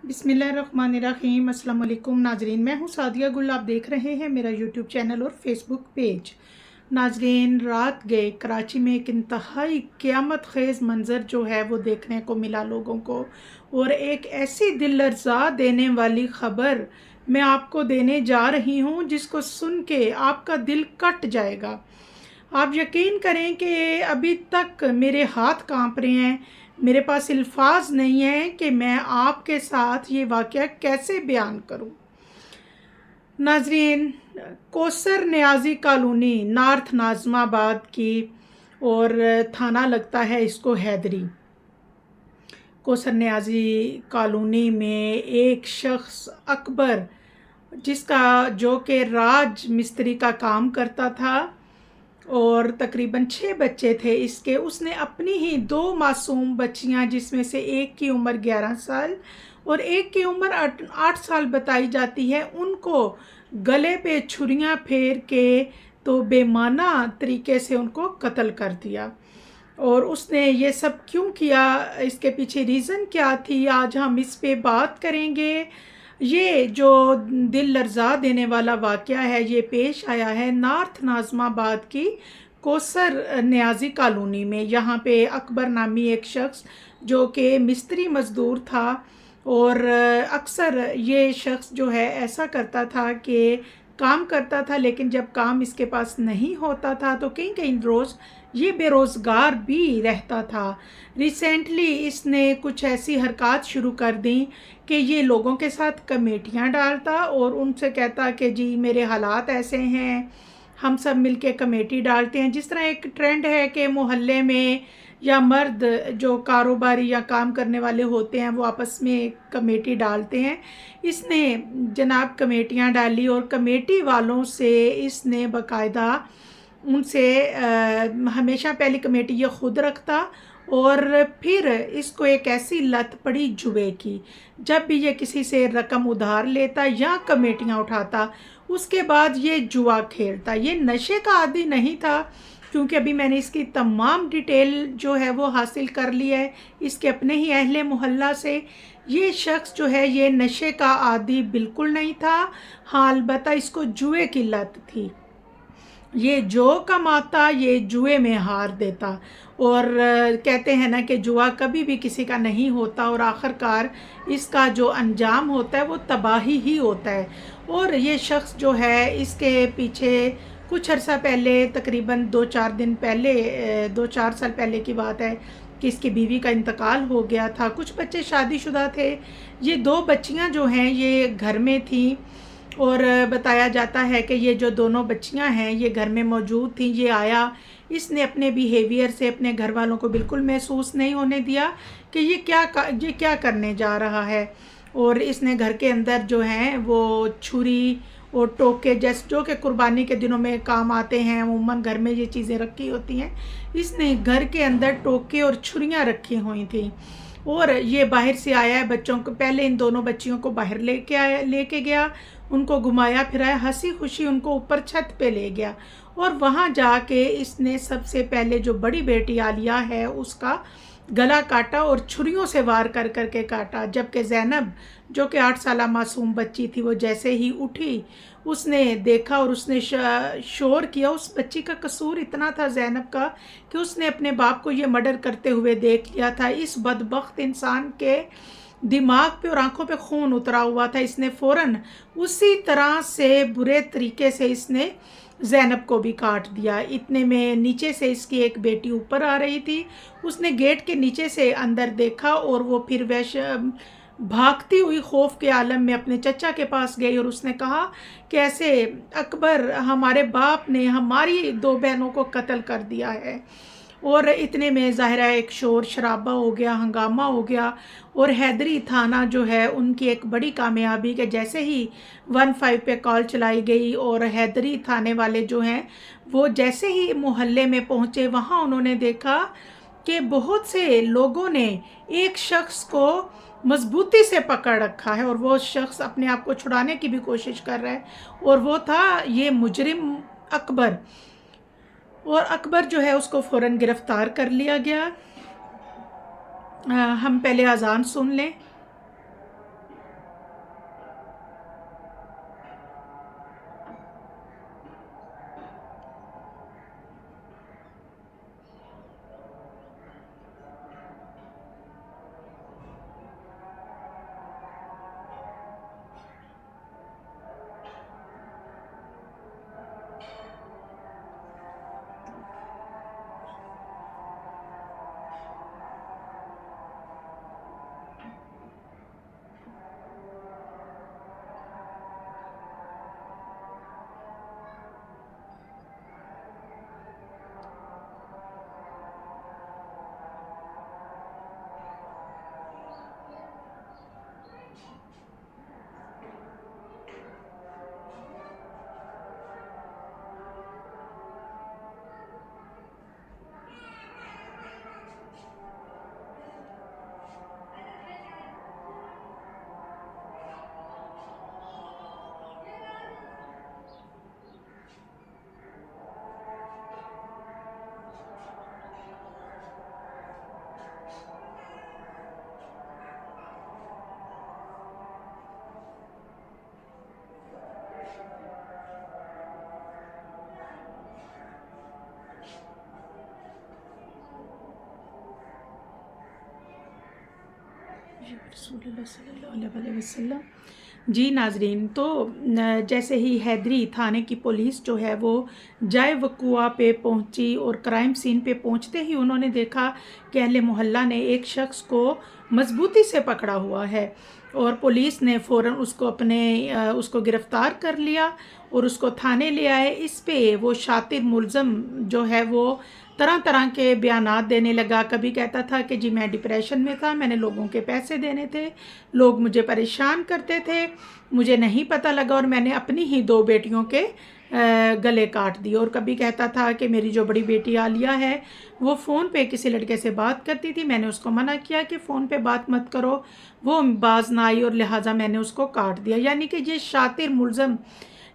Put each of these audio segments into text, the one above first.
बिस्मिल्लाहिर्रहमानिर्रहीम। अस्सलाम वालेकुम नाजरीन, मैं हूँ सादिया गुल। आप देख रहे हैं मेरा यूट्यूब चैनल और फेसबुक पेज। नाजरीन, रात गए कराची में एक इंतहाई क़यामत खेज़ मंज़र जो है वो देखने को मिला लोगों को, और एक ऐसी दिल लर्ज़ा देने वाली ख़बर मैं आपको देने जा रही हूँ जिसको सुन के आपका दिल कट जाएगा। आप यकीन करें कि अभी तक मेरे हाथ कांप रहे हैं, मेरे पास अल्फाज नहीं है कि मैं आपके साथ ये वाक़या कैसे बयान करूं। नाजरीन, कोसर न्याजी कॉलोनी नॉर्थ नाज़िमाबाद की, और थाना लगता है इसको हैदरी। कोसर न्याजी कॉलोनी में एक शख्स अकबर, जिसका जो कि राज मिस्त्री का काम करता था, और तकरीबन 6 बच्चे थे इसके। उसने अपनी ही 2 मासूम बच्चियां, जिसमें से एक की उम्र 11 साल और एक की उम्र 8 साल बताई जाती है, उनको गले पे छुरियां फेर के तो बेमाना तरीके से उनको कत्ल कर दिया। और उसने ये सब क्यों किया, इसके पीछे रीज़न क्या थी, आज हम इस पे बात करेंगे। ये जो दिल लर्जा देने वाला वाक़या है ये पेश आया है नॉर्थ नाज़िमाबाद की कोसर न्याजी कॉलोनी में। यहाँ पे अकबर नामी एक शख्स जो कि मिस्त्री मज़दूर था, और अक्सर ये शख्स जो है ऐसा करता था कि काम करता था, लेकिन जब काम इसके पास नहीं होता था तो कहीं कहीं रोज़ ये बेरोज़गार भी रहता था। रिसेंटली इसने कुछ ऐसी हरकत शुरू कर दी कि ये लोगों के साथ कमेटियां डालता और उनसे कहता कि जी मेरे हालात ऐसे हैं, हम सब मिलके कमेटी डालते हैं। जिस तरह एक ट्रेंड है कि मोहल्ले में या मर्द जो कारोबारी या काम करने वाले होते हैं वो आपस में कमेटी डालते हैं, इसने जनाब कमेटियां डाली, और कमेटी वालों से इसने बाकायदा उनसे हमेशा पहली कमेटी ये ख़ुद रखता, और फिर इसको एक ऐसी लत पड़ी जुए की। जब भी ये किसी से रकम उधार लेता या कमेटियां उठाता, उसके बाद ये जुआ खेलता। ये नशे का आदी नहीं था, क्योंकि अभी मैंने इसकी तमाम डिटेल जो है वो हासिल कर ली है इसके अपने ही अहले मोहल्ला से। ये शख्स जो है ये नशे का आदी बिल्कुल नहीं था, हाँ अलबत्ता इसको जुए की लत थी। ये जो कमाता ये जुए में हार देता, और कहते हैं ना कि जुआ कभी भी किसी का नहीं होता, और आखिरकार इसका जो अंजाम होता है वो तबाही ही होता है। और ये शख्स जो है इसके पीछे कुछ अर्सा पहले, तकरीबन 2-4 दिन पहले, 2-4 साल पहले की बात है कि इसकी बीवी का इंतकाल हो गया था। कुछ बच्चे शादीशुदा थे, ये 2 बच्चियां जो हैं ये घर में थीं, और बताया जाता है कि ये जो दोनों बच्चियां हैं ये घर में मौजूद थीं। ये आया, इसने अपने बिहेवियर से अपने घर वालों को बिल्कुल महसूस नहीं होने दिया कि ये क्या करने जा रहा है, और इसने घर के अंदर जो हैं वो छुरी और टोके, जैसे जो कि कुर्बानी के दिनों में काम आते हैं, अमूमन घर में ये चीज़ें रखी होती हैं, इसने घर के अंदर टोके और छुरियाँ रखी हुई थी। और ये बाहर से आया है, बच्चों को पहले इन दोनों बच्चियों को बाहर लेके गया, उनको घुमाया फिराया, हंसी खुशी उनको ऊपर छत पे ले गया, और वहाँ जाके इसने सबसे पहले जो बड़ी बेटी आलिया है उसका गला काटा और छुरियों से वार कर करके काटा। जबकि ज़ैनब जो कि 8 साला मासूम बच्ची थी, वो जैसे ही उठी उसने देखा और उसने शोर किया। उस बच्ची का कसूर इतना था ज़ैनब का कि उसने अपने बाप को ये मर्डर करते हुए देख लिया था। इस बदबख्त इंसान के दिमाग पे और आंखों पे खून उतरा हुआ था। इसने फ़ौरन उसी तरह से बुरे तरीके से इसने ज़ैनब को भी काट दिया। इतने में नीचे से इसकी एक बेटी ऊपर आ रही थी, उसने गेट के नीचे से अंदर देखा, और वो फिर भागती हुई खौफ के आलम में अपने चचा के पास गई, और उसने कहा कि ऐसे अकबर हमारे बाप ने हमारी 2 बहनों को कत्ल कर दिया है। और इतने में ज़ाहिरा एक शोर शराबा हो गया, हंगामा हो गया, और हैदरी थाना जो है उनकी एक बड़ी कामयाबी के जैसे ही 15 पे कॉल चलाई गई, और हैदरी थाने वाले जो हैं वो जैसे ही मोहल्ले में पहुँचे, वहाँ उन्होंने देखा कि बहुत से लोगों ने एक शख्स को मजबूती से पकड़ रखा है, और वो शख्स अपने आप को छुड़ाने की भी कोशिश कर रहा है, और वो था ये मुजरिम अकबर। और अकबर जो है उसको फ़ौरन गिरफ़्तार कर लिया गया। हम पहले अजान सुन लें। रसूल अल्लाह सल्लल्लाहु अलैहि वसल्लम। जी नाजरीन, तो जैसे ही हैदरी थाने की पुलिस जो है वो जाए वकुआ पे पहुंची और क्राइम सीन पे पहुंचते ही उन्होंने देखा कि अहले मोहल्ला ने एक शख्स को मजबूती से पकड़ा हुआ है और पुलिस ने फ़ौरन उसको गिरफ़्तार कर लिया और उसको थाने ले आए। इस पे वो शातिर मुलज़म जो है वो तरह तरह के बयानात देने लगा। कभी कहता था कि जी मैं डिप्रेशन में था, मैंने लोगों के पैसे देने थे, लोग मुझे परेशान करते थे, मुझे नहीं पता लगा और मैंने अपनी ही 2 बेटियों के गले काट दिए। और कभी कहता था कि मेरी जो बड़ी बेटी आलिया है वो फ़ोन पे किसी लड़के से बात करती थी, मैंने उसको मना किया कि फ़ोन पे बात मत करो, वो बाज ना आई और लिहाजा मैंने उसको काट दिया। यानी कि ये शातिर मुलज़म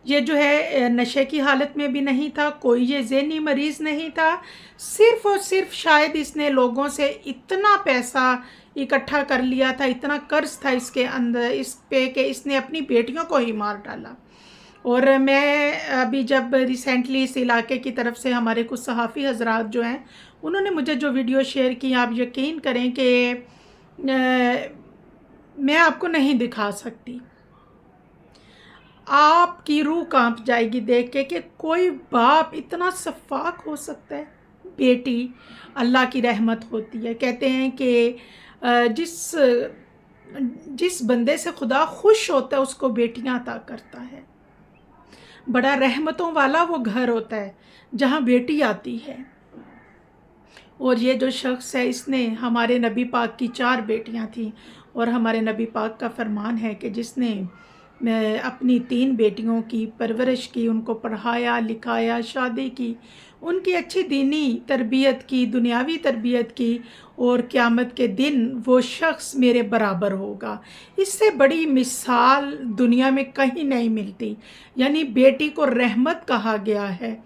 ये जो है नशे की हालत में भी नहीं था, कोई ये ज़हनी मरीज़ नहीं था, सिर्फ़ और सिर्फ शायद इसने लोगों से इतना पैसा इकट्ठा कर लिया था, इतना कर्ज था इसके अंदर इस पे कि इसने अपनी बेटियों को ही मार डाला। और मैं अभी जब रिसेंटली इस इलाके की तरफ से हमारे कुछ सहाफ़ी हजरात जो हैं उन्होंने मुझे जो वीडियो शेयर की, आप यकीन करें कि मैं आपको नहीं दिखा सकती, आपकी रूह कांप जाएगी देख के कि कोई बाप इतना शफ़ाक हो सकता है। बेटी अल्लाह की रहमत होती है, कहते हैं कि जिस बंदे से खुदा खुश होता है उसको बेटियां अता करता है। बड़ा रहमतों वाला वो घर होता है जहाँ बेटी आती है। और ये जो शख्स है इसने हमारे नबी पाक की 4 बेटियां थीं और हमारे नबी पाक का फरमान है कि जिसने अपनी 3 बेटियों की परवरिश की, उनको पढ़ाया लिखाया, शादी की, उनकी अच्छी दीनी तरबियत की, दुनियावी तरबियत की, और क़यामत के दिन वो शख्स मेरे बराबर होगा। इससे बड़ी मिसाल दुनिया में कहीं नहीं मिलती। यानी बेटी को रहमत कहा गया है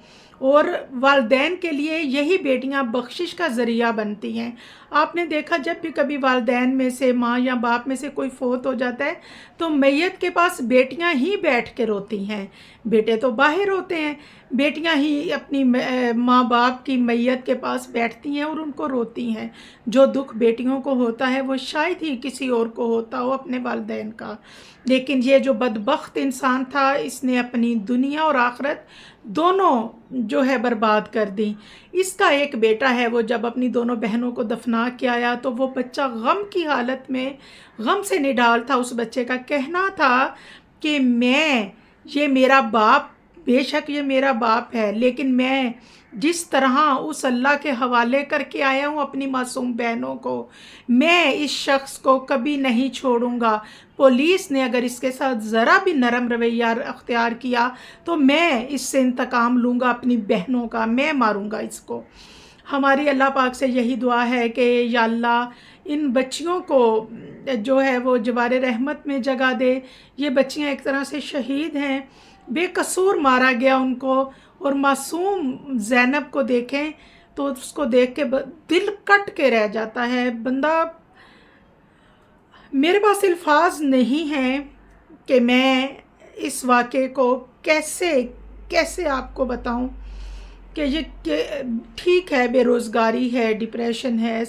और वालदैन के लिए यही बेटियां बख्शिश का ज़रिया बनती हैं। आपने देखा जब भी कभी वालदैन में से, माँ या बाप में से कोई फ़ौत हो जाता है तो मैयत के पास बेटियां ही बैठ के रोती हैं। बेटे तो बाहर होते हैं, बेटियां ही अपनी माँ बाप की मैयत के पास बैठती हैं और उनको रोती हैं। जो दुख बेटियों को होता है वो शायद ही किसी और को होता हो अपने वालदैन का। लेकिन ये जो बदबख्त इंसान था इसने अपनी दुनिया और आखिरत दोनों जो है बर्बाद कर दी। इसका एक बेटा है, वो जब अपनी दोनों बहनों को दफना के आया तो वो बच्चा गम की हालत में, गम से निढाल था। उस बच्चे का कहना था कि ये मेरा बाप, बेशक ये मेरा बाप है, लेकिन मैं जिस तरह उस अल्लाह के हवाले करके आया हूँ अपनी मासूम बहनों को, मैं इस शख्स को कभी नहीं छोड़ूंगा। पुलिस ने अगर इसके साथ ज़रा भी नरम रवैया अख्तियार किया तो मैं इससे इंतकाम लूँगा अपनी बहनों का, मैं मारूँगा इसको। हमारी अल्लाह पाक से यही दुआ है कि या अल्लाह इन बच्चियों को जो है वो जवारे रहमत में जगह दे। ये बच्चियाँ एक तरह से शहीद हैं, बेकसूर मारा गया उनको। और मासूम ज़ैनब को देखें तो उसको देख के दिल कट के रह जाता है बंदा। मेरे पास अल्फाज नहीं हैं कि मैं इस वाक़े को कैसे आपको बताऊं कि ये ठीक है, बेरोज़गारी है, डिप्रेशन है।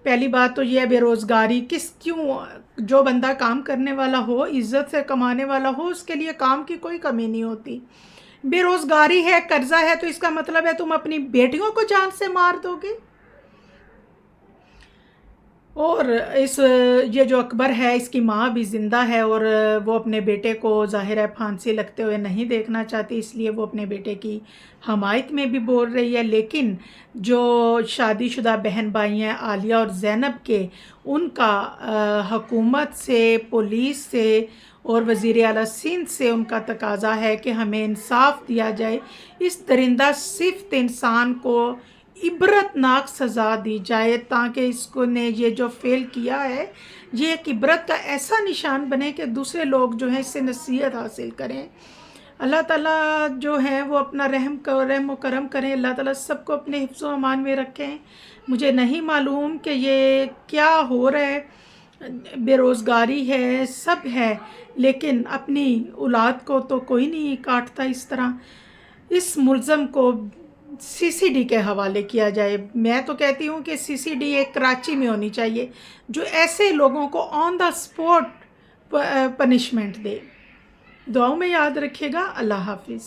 पहली बात तो ये है बेरोज़गारी क्यों, जो बंदा काम करने वाला हो, इज़्ज़त से कमाने वाला हो, उसके लिए काम की कोई कमी नहीं होती। बेरोज़गारी है, कर्जा है, तो इसका मतलब है तुम अपनी बेटियों को जान से मार दोगे। और ये जो अकबर है इसकी माँ भी ज़िंदा है और वो अपने बेटे को ज़ाहिर है फांसी लगते हुए नहीं देखना चाहती, इसलिए वो अपने बेटे की हमायत में भी बोल रही है। लेकिन जो शादीशुदा बहन भाई हैं आलिया और ज़ैनब के, उनका हुकूमत से, पुलिस से और वज़ीर आला सिंध से उनका तकाजा है कि हमें इंसाफ दिया जाए। इस दरिंदा सिफ्त इंसान को इबरतनाक सज़ा दी जाए ताकि इसको ने ये जो फेल किया है ये एक इबरत का ऐसा निशान बने कि दूसरे लोग जो हैं इससे नसीहत हासिल करें। अल्लाह ताला जो है वो अपना रहम व करम करें। अल्लाह ताला सबको अपने हिफ्ज़ व अमान में रखें। मुझे नहीं मालूम कि ये क्या हो रहा है, बेरोज़गारी है, सब है, लेकिन अपनी औलाद को तो कोई नहीं काटता इस तरह। इस मुलज़म को CCD کے حوالے کیا جائے. میں تو کہتی ہوں کہ CCD ایک کراچی میں ہونی چاہیے جو ایسے لوگوں کو آن دا اسپاٹ پنشمنٹ دے. دعاؤں میں یاد رکھیے گا. اللہ حافظ.